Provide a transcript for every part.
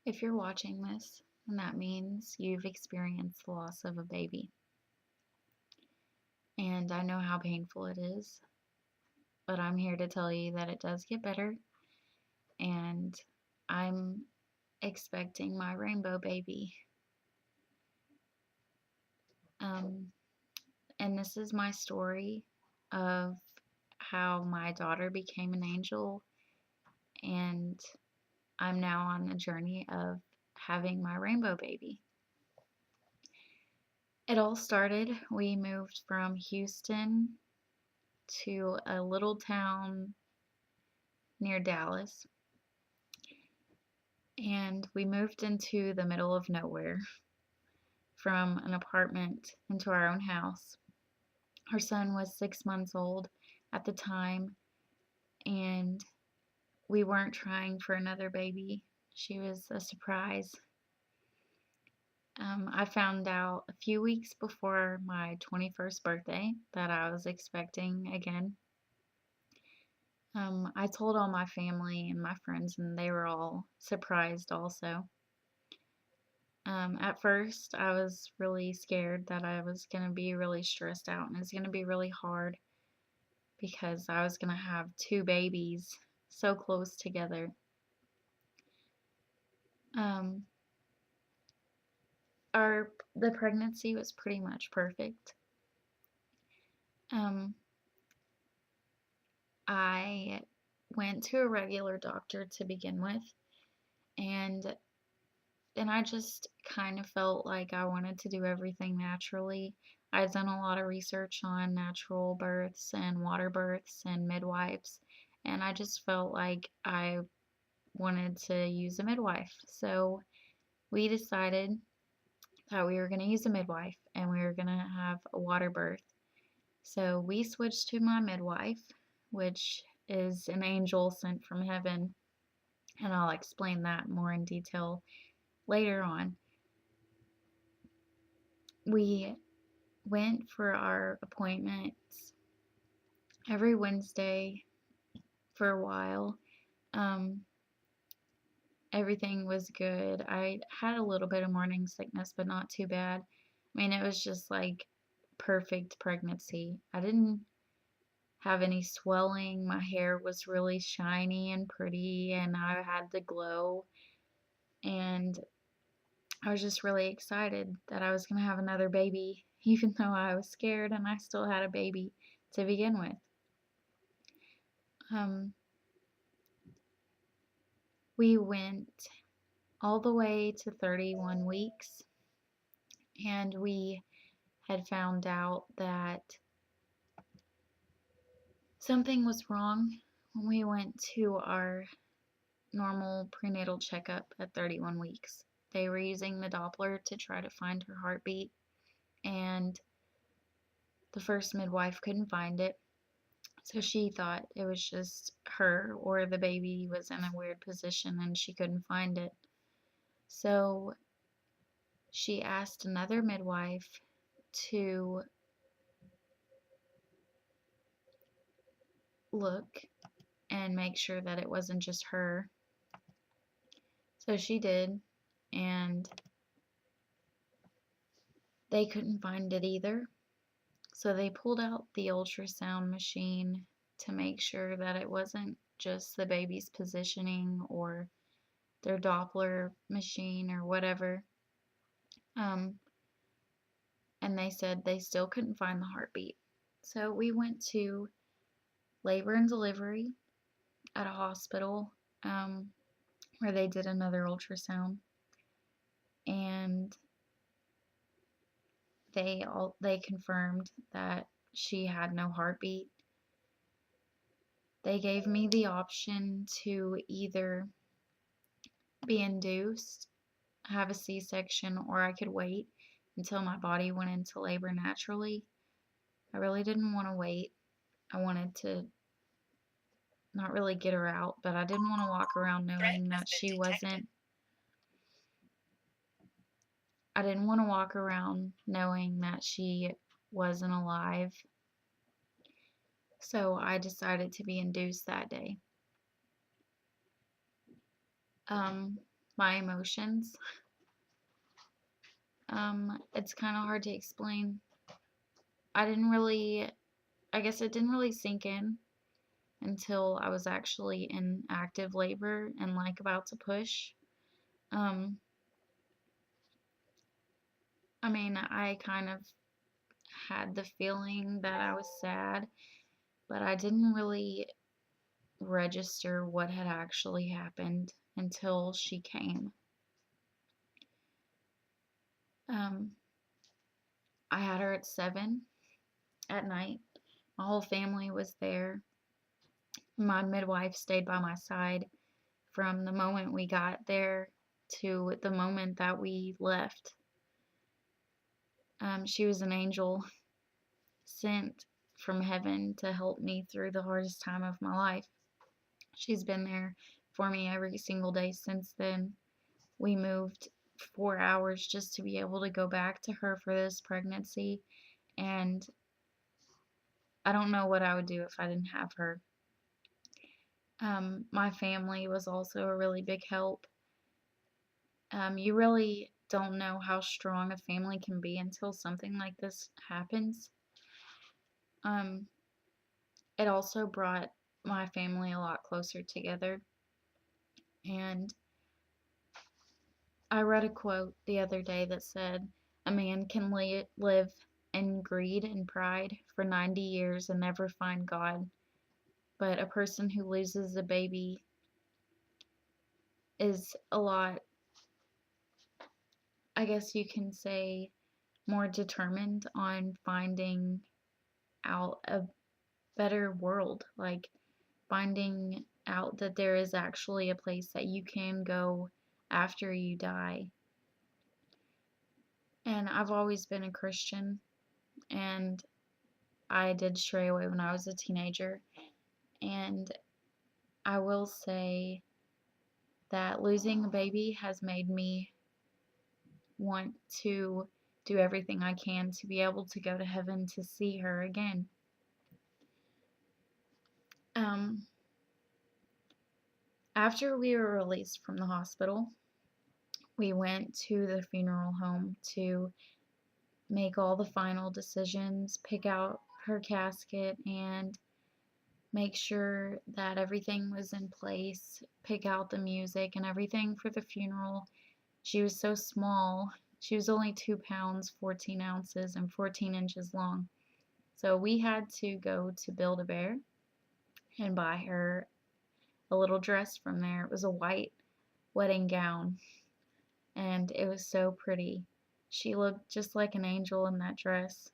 If you're watching this, then that means you've experienced the loss of a baby. And I know how painful it is, but I'm here to tell you that it does get better. And I'm expecting my rainbow baby. Um, and this is my story of how my daughter became an angel, and I'm now on the journey of having my rainbow baby. It all started, we moved from Houston to a little town near Dallas, and we moved into the middle of nowhere from an apartment into our own house. Our son was 6 months old at the time, and we weren't trying for another baby. She was a surprise. I found out a few weeks before my 21st birthday that I was expecting again. I told all my family and my friends, and they were all surprised also. At first, I was really scared that I was going to be really stressed out and it's going to be really hard because I was going to have two babies so close together. Um, the pregnancy was pretty much perfect. Um, I went to a regular doctor to begin with, and then I just kind of felt like I wanted to do everything naturally. I've done a lot of research on natural births and water births and midwives, and I just felt like I wanted to use a midwife. So we decided that we were going to use a midwife and we were going to have a water birth. So we switched to my midwife, which is an angel sent from heaven, and I'll explain that more in detail later on. We went for our appointments every Wednesday for a while. Um, Everything was good. I had a little bit of morning sickness, but not too bad. I mean, it was just like perfect pregnancy. I didn't have any swelling. My hair was really shiny and pretty, and I had the glow. And I was just really excited that I was going to have another baby, even though I was scared and I still had a baby to begin with. Um, we went all the way to 31 weeks, and we had found out that something was wrong when we went to our normal prenatal checkup at 31 weeks. They were using the Doppler to try to find her heartbeat, and the first midwife couldn't find it. So she thought it was just her, or the baby was in a weird position and she couldn't find it. So she asked another midwife to look and make sure that it wasn't just her. So she did, and they couldn't find it either. So they pulled out the ultrasound machine to make sure that it wasn't just the baby's positioning or their Doppler machine or whatever. Um, and they said they still couldn't find the heartbeat. So we went to labor and delivery at a hospital, where they did another ultrasound, and they confirmed that she had no heartbeat. They gave me the option to either be induced, have a C-section, or I could wait until my body went into labor naturally. I really didn't want to wait. I wanted to not really get her out, but I didn't want to walk around knowing that she wasn't. I didn't want to walk around knowing that she wasn't alive. So I decided to be induced that day. Um, my emotions. It's kind of hard to explain. I didn't really, I guess it didn't really sink in until I was actually in active labor and like about to push. Um, I mean, I kind of had the feeling that I was sad, but I didn't really register what had actually happened until she came. Um, I had her at 7 at night. My whole family was there. My midwife stayed by my side from the moment we got there to the moment that we left. She was an angel sent from heaven to help me through the hardest time of my life. She's been there for me every single day since then. We moved 4 hours just to be able to go back to her for this pregnancy, and I don't know what I would do if I didn't have her. My family was also a really big help. You really don't know how strong a family can be until something like this happens. Um, it also brought my family a lot closer together. And I read a quote the other day that said, "A man can live in greed and pride for 90 years and never find God, but a person who loses a baby is a lot, I guess you can say, more determined on finding out a better world, like finding out that there is actually a place that you can go after you die." And I've always been a Christian, and I did stray away when I was a teenager. And I will say that losing a baby has made me want to do everything I can to be able to go to heaven to see her again. Um, After we were released from the hospital, we went to the funeral home to make all the final decisions, pick out her casket, and make sure that everything was in place, pick out the music and everything for the funeral. She was so small. She was only 2 pounds, 14 ounces, and 14 inches long. So we had to go to Build-A-Bear and buy her a little dress from there. It was a white wedding gown, and it was so pretty. She looked just like an angel in that dress,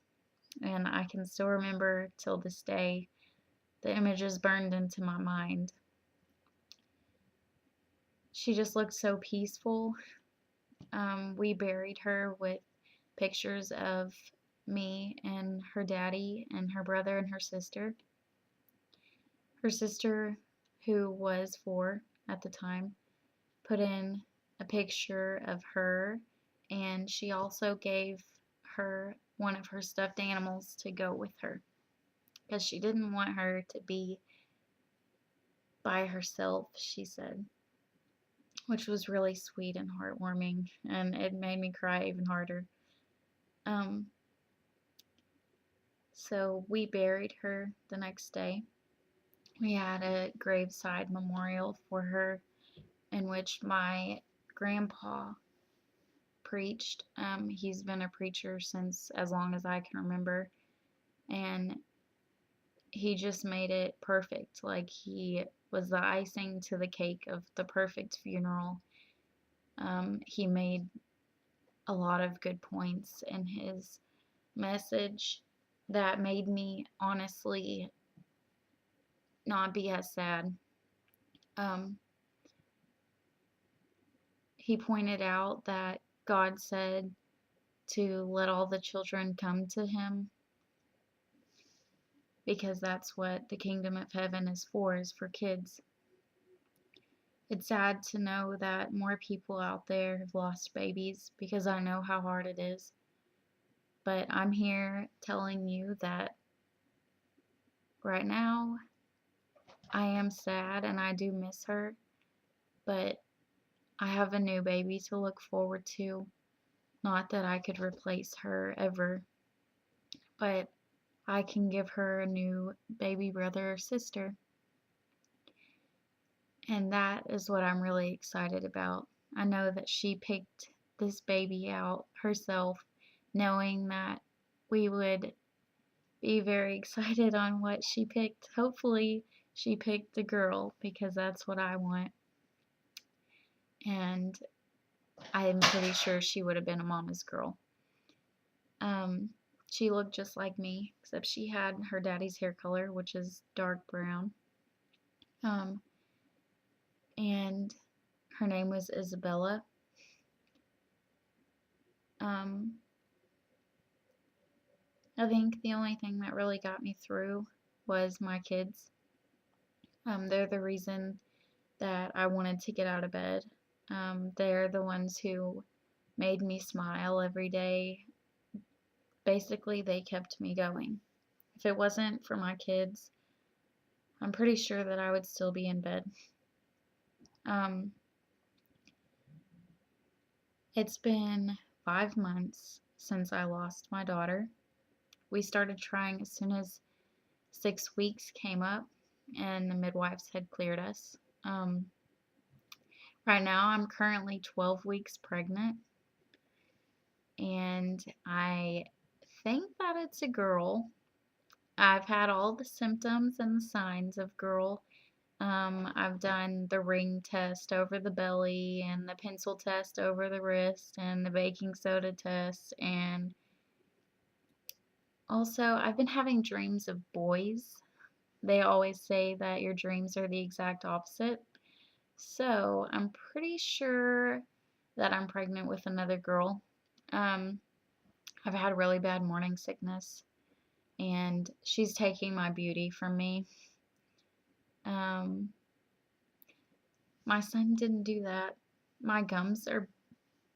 and I can still remember till this day. The images burned into my mind. She just looked so peaceful. We buried her with pictures of me and her daddy and her brother and her sister. Her sister, who was 4 at the time, put in a picture of her, and she also gave her one of her stuffed animals to go with her because she didn't want her to be by herself, she said, which was really sweet and heartwarming, and it made me cry even harder. Um, so we buried her the next day. We had a graveside memorial for her in which my grandpa preached. He's been a preacher since as long as I can remember, and he just made it perfect. Like, he was the icing to the cake of the perfect funeral. He made a lot of good points in his message that made me honestly not be as sad. Um, he pointed out that God said to let all the children come to him because that's what the kingdom of heaven is for kids. It's sad to know that more people out there have lost babies because I know how hard it is. But I'm here telling you that right now I am sad and I do miss her, but I have a new baby to look forward to. Not that I could replace her ever, but I can give her a new baby brother or sister. And that is what I'm really excited about. I know that she picked this baby out herself, knowing that we would be very excited on what she picked. Hopefully, she picked a girl because that's what I want. And I'm pretty sure she would have been a mama's girl. Um, she looked just like me, except she had her daddy's hair color, which is dark brown. Um, and her name was Isabella. Um, I think the only thing that really got me through was my kids. They're the reason that I wanted to get out of bed. They're the ones who made me smile every day. Basically, they kept me going. If it wasn't for my kids, I'm pretty sure that I would still be in bed. Um, it's been 5 months since I lost my daughter. We started trying as soon as 6 weeks came up and the midwives had cleared us. Um, right now, I'm currently 12 weeks pregnant, and I think that it's a girl. I've had all the symptoms and the signs of girl. I've done the ring test over the belly and the pencil test over the wrist and the baking soda test. And also, I've been having dreams of boys. They always say that your dreams are the exact opposite. So I'm pretty sure that I'm pregnant with another girl. Um, I've had really bad morning sickness, and she's taking my beauty from me. Um, my son didn't do that. My gums are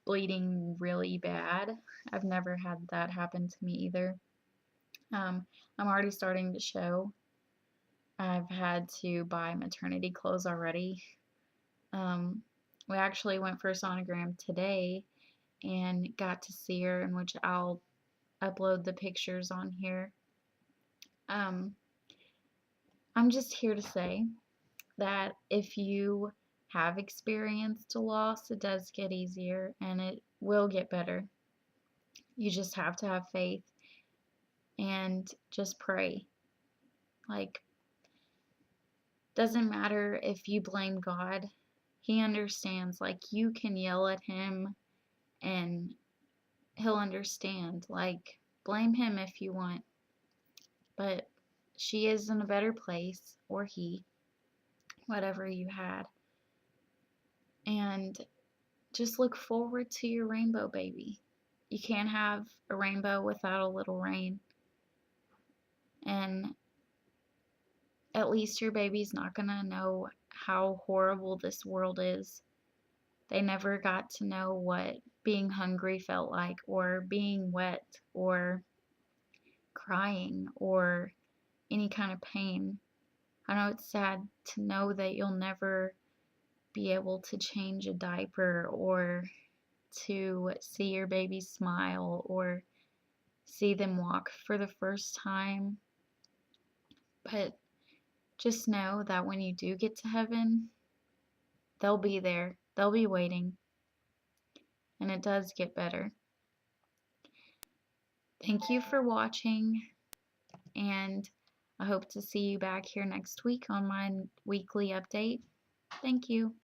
bleeding really bad. I've never had that happen to me either. I'm already starting to show. I've had to buy maternity clothes already. Um, we actually went for a sonogram today and got to see her, in which I'll upload the pictures on here. Um, I'm just here to say that if you have experienced a loss, it does get easier and it will get better. You just have to have faith and just pray. Like, doesn't matter if you blame God, He understands. Like, you can yell at Him and He'll understand. Like, blame Him if you want, but she is in a better place, or he, whatever you had. And just look forward to your rainbow baby. You can't have a rainbow without a little rain. And at least your baby's not gonna know how horrible this world is. They never got to know what being hungry felt like, or being wet, or crying, or any kind of pain. I know it's sad to know that you'll never be able to change a diaper, or to see your baby smile, or see them walk for the first time. But just know that when you do get to heaven, they'll be there. They'll be waiting. And it does get better. Thank you for watching, and I hope to see you back here next week on my weekly update. Thank you.